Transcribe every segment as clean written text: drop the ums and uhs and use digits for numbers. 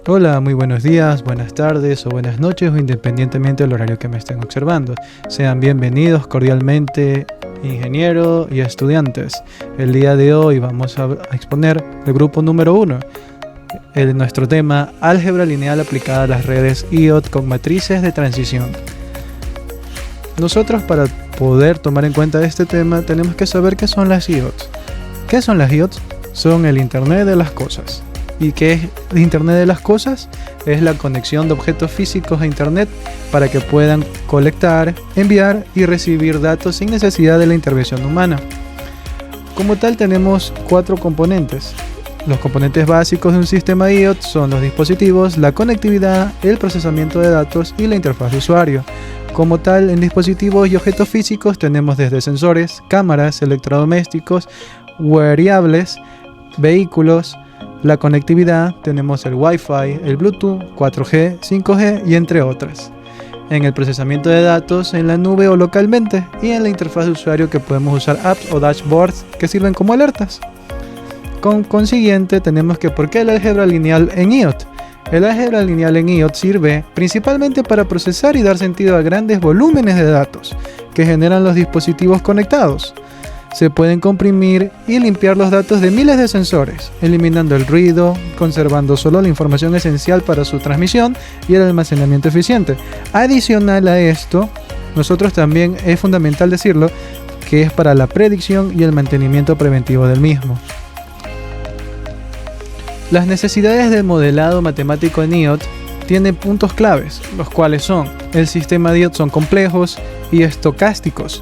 Hola, muy buenos días, buenas tardes o buenas noches o independientemente del horario que me estén observando. Sean bienvenidos cordialmente ingenieros y estudiantes. El día de hoy vamos a exponer el grupo número 1. Nuestro tema, álgebra lineal aplicada a las redes IoT con matrices de transición. Nosotros, para poder tomar en cuenta este tema, tenemos que saber qué son las IoT. ¿Qué son las IoT? Son el Internet de las cosas. ¿Y qué es el Internet de las cosas? Es la conexión de objetos físicos a Internet para que puedan colectar, enviar y recibir datos sin necesidad de la intervención humana. Como tal, tenemos 4 componentes. Los componentes básicos de un sistema IoT son los dispositivos, la conectividad, el procesamiento de datos y la interfaz de usuario. Como tal, en dispositivos y objetos físicos tenemos desde sensores, cámaras, electrodomésticos, wearables, vehículos. La conectividad, tenemos el Wi-Fi, el Bluetooth, 4G, 5G y entre otras. En el procesamiento de datos, en la nube o localmente, y en la interfaz de usuario, que podemos usar apps o dashboards que sirven como alertas. Con consiguiente, tenemos que ¿por qué el álgebra lineal en IoT? El álgebra lineal en IoT sirve principalmente para procesar y dar sentido a grandes volúmenes de datos que generan los dispositivos conectados. Se pueden comprimir y limpiar los datos de miles de sensores, eliminando el ruido, conservando solo la información esencial para su transmisión y el almacenamiento eficiente. Adicional a esto, nosotros también es fundamental decirlo, que es para la predicción y el mantenimiento preventivo del mismo. Las necesidades del modelado matemático en IoT tienen puntos claves, los cuales son: el sistema de IoT son complejos y estocásticos.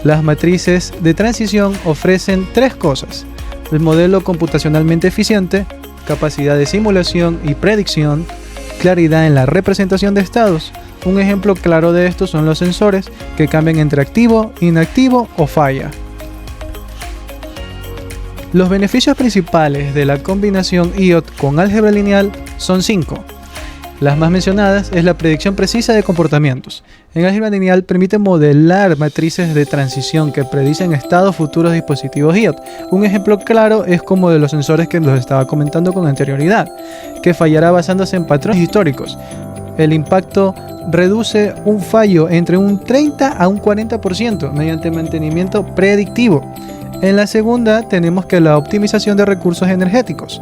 Las matrices de transición ofrecen 3 cosas: el modelo computacionalmente eficiente, capacidad de simulación y predicción, claridad en la representación de estados. Un ejemplo claro de esto son los sensores, que cambian entre activo, inactivo o falla. Los beneficios principales de la combinación IoT con álgebra lineal son 5. Las más mencionadas es la predicción precisa de comportamientos. En álgebra lineal permite modelar matrices de transición que predicen estados futuros de dispositivos IoT. Un ejemplo claro es como de los sensores que los estaba comentando con anterioridad, que fallará basándose en patrones históricos. El impacto reduce un fallo entre un 30 a un 40% mediante mantenimiento predictivo. En la segunda tenemos que la optimización de recursos energéticos,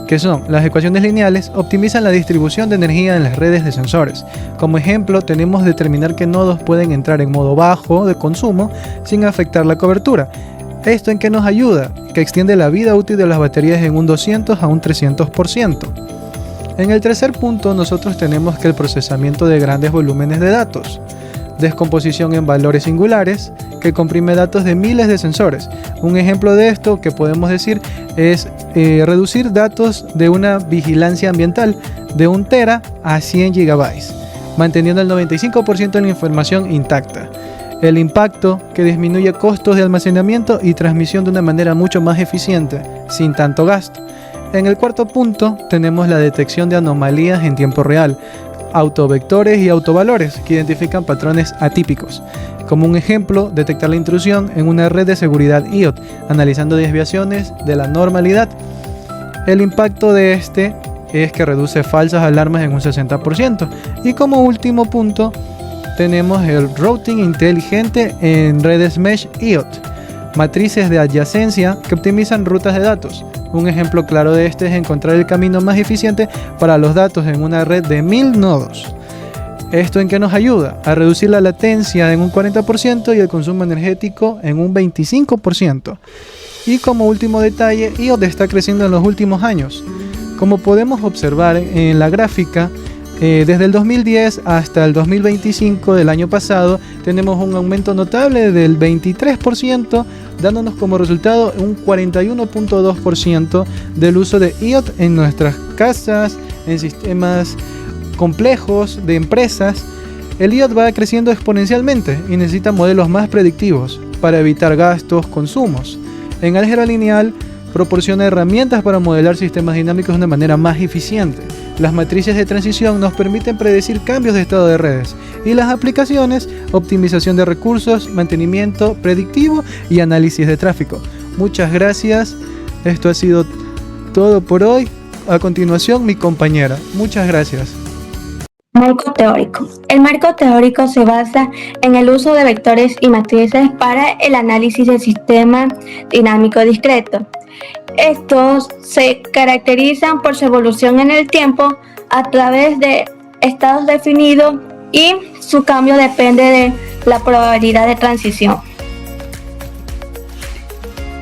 que son las ecuaciones lineales, optimizan la distribución de energía en las redes de sensores. Como ejemplo, tenemos determinar qué nodos pueden entrar en modo bajo de consumo sin afectar la cobertura. ¿Esto en qué nos ayuda? Que extiende la vida útil de las baterías en un 200 a un 300%. En el tercer punto, nosotros tenemos que el procesamiento de grandes volúmenes de datos. Descomposición en valores singulares, que comprime datos de miles de sensores. Un ejemplo de esto que podemos decir es reducir datos de una vigilancia ambiental de 1 tera a 100 gigabytes, manteniendo el 95% de la información intacta. El impacto, que disminuye costos de almacenamiento y transmisión de una manera mucho más eficiente, sin tanto gasto. En el cuarto punto tenemos la detección de anomalías en tiempo real, autovectores y autovalores que identifican patrones atípicos. Como un ejemplo, detectar la intrusión en una red de seguridad IoT, analizando desviaciones de la normalidad. El impacto de este es que reduce falsas alarmas en un 60%. Y como último punto, tenemos el routing inteligente en redes mesh IoT, matrices de adyacencia que optimizan rutas de datos. Un ejemplo claro de este es encontrar el camino más eficiente para los datos en una red de 1000 nodos. ¿Esto en qué nos ayuda? A reducir la latencia en un 40% y el consumo energético en un 25%. Y como último detalle, IoT está creciendo en los últimos años. Como podemos observar en la gráfica, desde el 2010 hasta el 2025 del año pasado, tenemos un aumento notable del 23%, dándonos como resultado un 41.2% del uso de IoT en nuestras casas, en sistemas complejos de empresas. El IoT va creciendo exponencialmente y necesita modelos más predictivos para evitar gastos, consumos. En álgebra lineal proporciona herramientas para modelar sistemas dinámicos de una manera más eficiente. Las matrices de transición nos permiten predecir cambios de estado de redes y las aplicaciones, optimización de recursos, mantenimiento predictivo y análisis de tráfico. Muchas gracias. Esto ha sido todo por hoy. a continuación mi compañera. Muchas gracias. Marco teórico. El marco teórico se basa en el uso de vectores y matrices para el análisis del sistema dinámico discreto. Estos se caracterizan por su evolución en el tiempo a través de estados definidos y su cambio depende de la probabilidad de transición.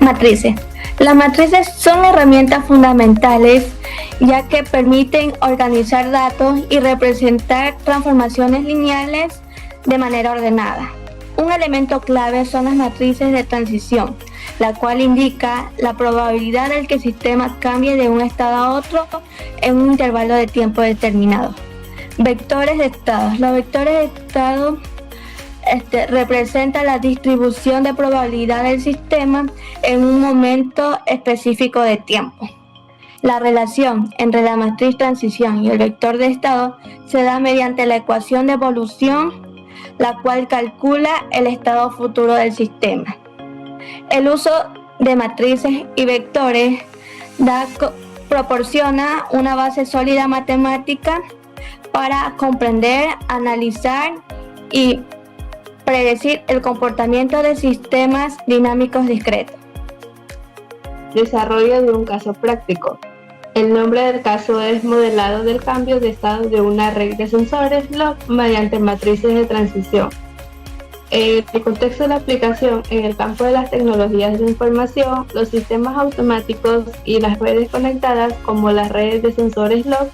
Matrices. Las matrices son herramientas fundamentales ya que permiten organizar datos y representar transformaciones lineales de manera ordenada. Un elemento clave son las matrices de transición, la cual indica la probabilidad de que el sistema cambie de un estado a otro en un intervalo de tiempo determinado. Vectores de estados. Los vectores de estado representa la distribución de probabilidad del sistema en un momento específico de tiempo. La relación entre la matriz transición y el vector de estado se da mediante la ecuación de evolución, la cual calcula el estado futuro del sistema. El uso de matrices y vectores proporciona una base sólida matemática para comprender, analizar y predecir el comportamiento de sistemas dinámicos discretos. Desarrollo de un caso práctico. El nombre del caso es modelado del cambio de estado de una red de sensores log mediante matrices de transición. En el contexto de la aplicación en el campo de las tecnologías de información, los sistemas automáticos y las redes conectadas, como las redes de sensores log,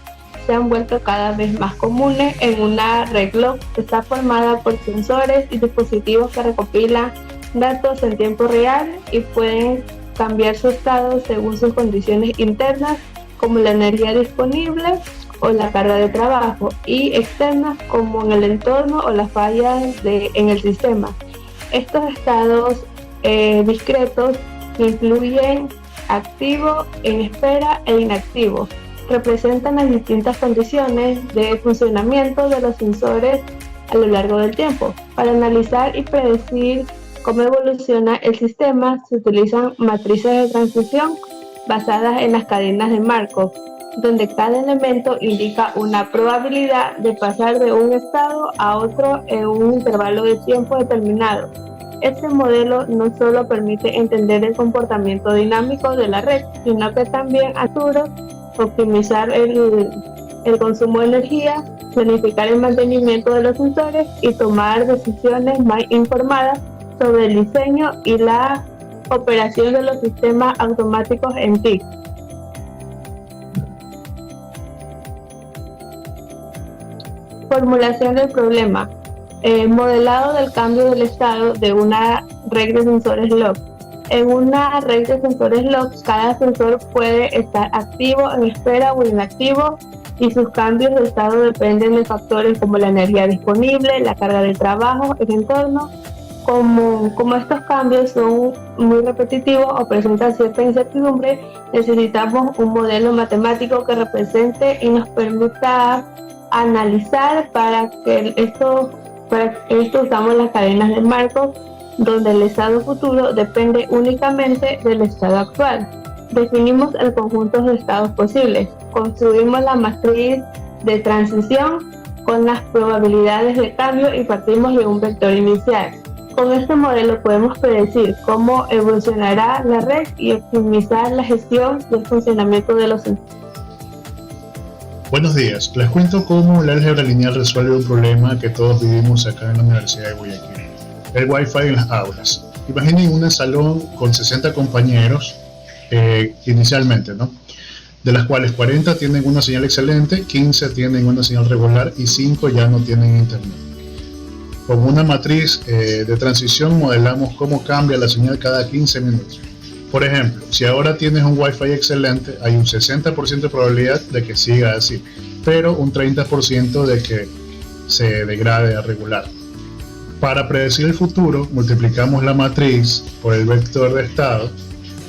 se han vuelto cada vez más comunes en una red log que está formada por sensores y dispositivos que recopilan datos en tiempo real y pueden cambiar su estado según sus condiciones internas, como la energía disponible o la carga de trabajo, y externas como en el entorno o las fallas en el sistema. Estos estados discretos incluyen activo, en espera e inactivo. Representan las distintas condiciones de funcionamiento de los sensores a lo largo del tiempo. Para analizar y predecir cómo evoluciona el sistema, se utilizan matrices de transición basadas en las cadenas de Markov, donde cada elemento indica una probabilidad de pasar de un estado a otro en un intervalo de tiempo determinado. Este modelo no solo permite entender el comportamiento dinámico de la red, sino que también asegura optimizar el consumo de energía, planificar el mantenimiento de los sensores y tomar decisiones más informadas sobre el diseño y la operación de los sistemas automáticos en TIC. Formulación del problema. Modelado del cambio del estado de una red de sensores log. En una red de sensores logs, cada sensor puede estar activo, en espera o inactivo, y sus cambios de estado dependen de factores como la energía disponible, la carga de trabajo, el entorno. Como estos cambios son muy repetitivos o presentan cierta incertidumbre, necesitamos un modelo matemático que represente y nos permita analizar. Para esto usamos las cadenas de Markov, donde el estado futuro depende únicamente del estado actual. Definimos el conjunto de estados posibles, construimos la matriz de transición con las probabilidades de cambio y partimos de un vector inicial. Con este modelo podemos predecir cómo evolucionará la red y optimizar la gestión y el funcionamiento de los sensores. Buenos días, les cuento cómo el álgebra lineal resuelve un problema que todos vivimos acá en la Universidad de Guayaquil: el Wi-Fi en las aulas. Imaginen un salón con 60 compañeros inicialmente, ¿no? De las cuales 40 tienen una señal excelente, 15 tienen una señal regular y 5 ya no tienen internet. Con una matriz de transición modelamos cómo cambia la señal cada 15 minutos. Por ejemplo, si ahora tienes un Wi-Fi excelente, hay un 60% de probabilidad de que siga así, pero un 30% de que se degrade a regular. Para predecir el futuro, multiplicamos la matriz por el vector de estado.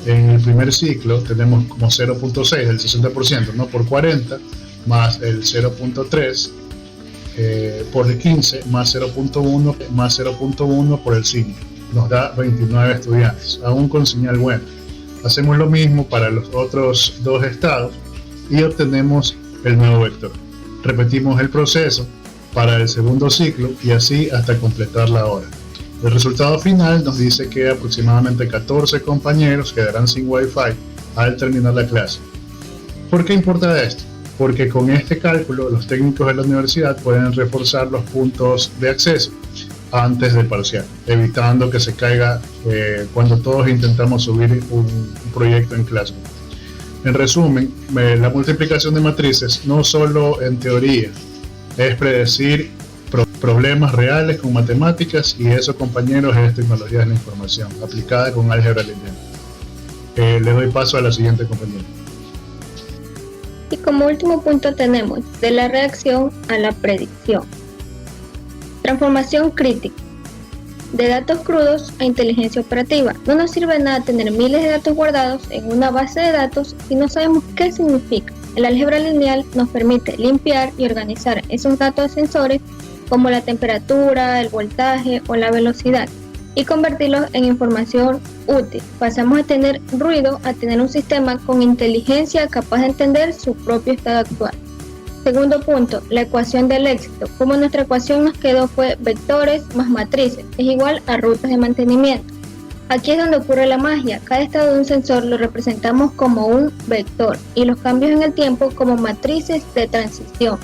En el primer ciclo tenemos como 0.6, el 60%, ¿no? Por 40, más el 0.3 por el 15, más 0.1, más 0.1 por el 5. Nos da 29 estudiantes, aún con señal buena. Hacemos lo mismo para los otros dos estados. y obtenemos el nuevo vector. Repetimos el proceso para el segundo ciclo y así hasta completar la hora. El resultado final nos dice que aproximadamente 14 compañeros quedarán sin Wi-Fi al terminar la clase. ¿Por qué importa esto? Porque con este cálculo los técnicos de la universidad pueden reforzar los puntos de acceso antes del parcial, evitando que se caiga cuando todos intentamos subir un proyecto en Classroom. En resumen, la multiplicación de matrices no solo en teoría es predecir problemas reales con matemáticas, y eso, compañeros, es tecnología de la información aplicada con álgebra lineal. Le doy paso a la siguiente compañera. Y como último punto tenemos de la reacción a la predicción. Transformación crítica. De datos crudos a inteligencia operativa. No nos sirve de nada tener miles de datos guardados en una base de datos si no sabemos qué significa. El álgebra lineal nos permite limpiar y organizar esos datos sensores como la temperatura, el voltaje o la velocidad y convertirlos en información útil. Pasamos a tener ruido a tener un sistema con inteligencia capaz de entender su propio estado actual. Segundo punto, la ecuación del éxito. Como nuestra ecuación nos quedó fue vectores más matrices, es igual a rutas de mantenimiento. Aquí es donde ocurre la magia. Cada estado de un sensor lo representamos como un vector y los cambios en el tiempo como matrices de transición.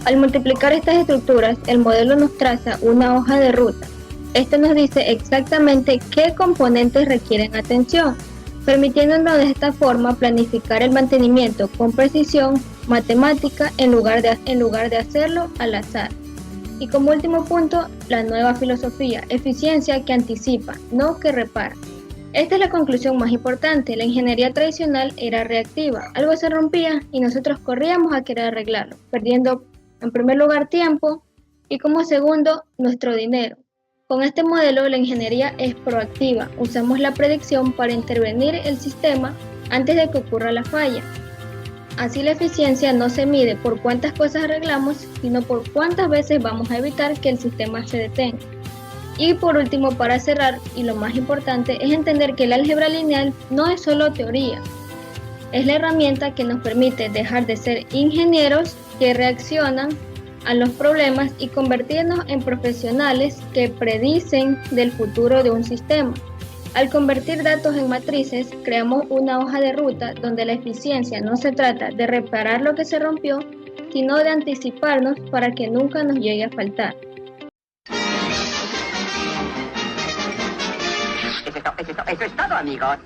Al multiplicar estas estructuras, el modelo nos traza una hoja de ruta. Esto nos dice exactamente qué componentes requieren atención, permitiéndonos de esta forma planificar el mantenimiento con precisión matemática en lugar de hacerlo al azar. Y como último punto, la nueva filosofía, eficiencia que anticipa, no que repara. Esta es la conclusión más importante. La ingeniería tradicional era reactiva, algo se rompía y nosotros corríamos a querer arreglarlo, perdiendo en primer lugar tiempo y como segundo nuestro dinero. Con este modelo la ingeniería es proactiva, usamos la predicción para intervenir el sistema antes de que ocurra la falla. Así la eficiencia no se mide por cuántas cosas arreglamos, sino por cuántas veces vamos a evitar que el sistema se detenga. Y por último, para cerrar, y lo más importante, es entender que el álgebra lineal no es solo teoría, es la herramienta que nos permite dejar de ser ingenieros que reaccionan a los problemas y convertirnos en profesionales que predicen del futuro de un sistema. Al convertir datos en matrices, creamos una hoja de ruta donde la eficiencia no se trata de reparar lo que se rompió, sino de anticiparnos para que nunca nos llegue a faltar. Eso es todo, amigos.